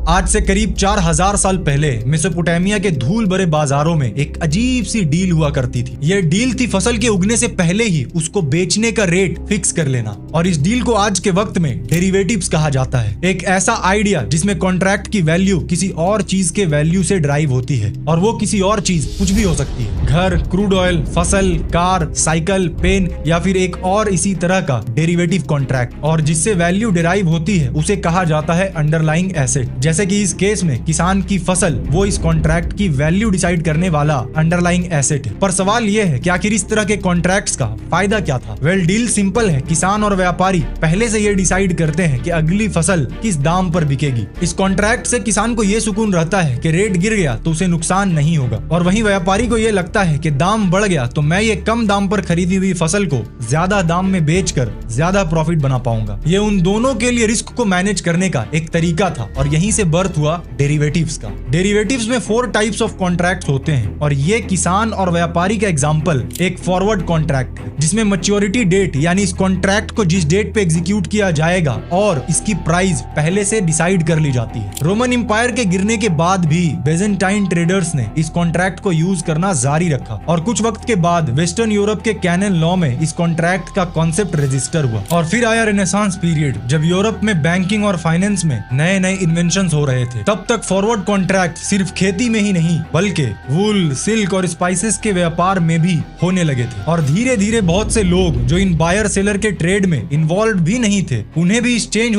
आज से करीब 4000 साल पहले मेसोपोटामिया के धूल भरे बाजारों में एक अजीब सी डील हुआ करती थी। यह डील थी फसल के उगने से पहले ही उसको बेचने का रेट फिक्स कर लेना, और इस डील को आज के वक्त में डेरिवेटिव्स कहा जाता है। एक ऐसा आइडिया जिसमें कॉन्ट्रैक्ट की वैल्यू किसी और चीज के वैल्यू से ड्राइव होती है, और वो किसी और चीज कुछ भी हो सकती है, घर, क्रूड ऑयल, फसल, कार, साइकिल, पेन या फिर एक और इसी तरह का डेरिवेटिव कॉन्ट्रैक्ट। और जिससे वैल्यू डिराइव होती है उसे कहा जाता है अंडरलाइंग एसेट। जैसे कि इस केस में किसान की फसल वो इस कॉन्ट्रैक्ट की वैल्यू डिसाइड करने वाला अंडरलाइंग एसेट है। पर सवाल यह है कि आखिर इस तरह के कॉन्ट्रैक्ट्स का फायदा क्या था? वेल, डील सिंपल है। किसान और व्यापारी पहले से ये डिसाइड करते हैं कि अगली फसल किस दाम पर बिकेगी। इस कॉन्ट्रैक्ट से किसान को ये सुकून रहता है कि रेट गिर गया तो उसे नुकसान नहीं होगा, और वहीं व्यापारी को ये लगता है कि दाम बढ़ गया तो मैं ये कम दाम पर खरीदी हुई फसल को ज्यादा दाम में बेचकर ज्यादा प्रॉफिट बना पाऊंगा। ये उन दोनों के लिए रिस्क को मैनेज करने का एक तरीका था, और यहीं से बर्थ हुआ डेरिवेटिव्स का। डेरिवेटिव्स में 4 टाइप्स ऑफ कॉन्ट्रैक्ट्स होते हैं, और ये किसान और व्यापारी का एग्जांपल एक फॉरवर्ड कॉन्ट्रैक्ट है, जिसमें मैच्योरिटी डेट यानी इस कॉन्ट्रैक्ट को जिस डेट पे एग्जीक्यूट किया जाएगा और इसकी प्राइस पहले से डिसाइड कर ली जाती है। रोमन एम्पायर के गिरने के बाद भी बेजेंटाइन ट्रेडर्स ने इस कॉन्ट्रैक्ट को यूज करना जारी रखा, और कुछ वक्त के बाद वेस्टर्न यूरोप के कैनन लॉ में इस कॉन्ट्रैक्ट का कॉन्सेप्ट रजिस्टर हुआ। और फिर आया रेनेसांस पीरियड, जब यूरोप में बैंकिंग और फाइनेंस में नए नए इन्वेंशंस हो रहे थे। तब तक फॉरवर्ड कॉन्ट्रैक्ट सिर्फ खेती में ही नहीं बल्कि वूल, सिल्क और स्पाइसेस के व्यापार में भी होने लगे थे। और धीरे धीरे बहुत से लोग जो इन बायर सेलर के ट्रेड में इन्वॉल्व भी नहीं थे, उन्हें भी इस चेंज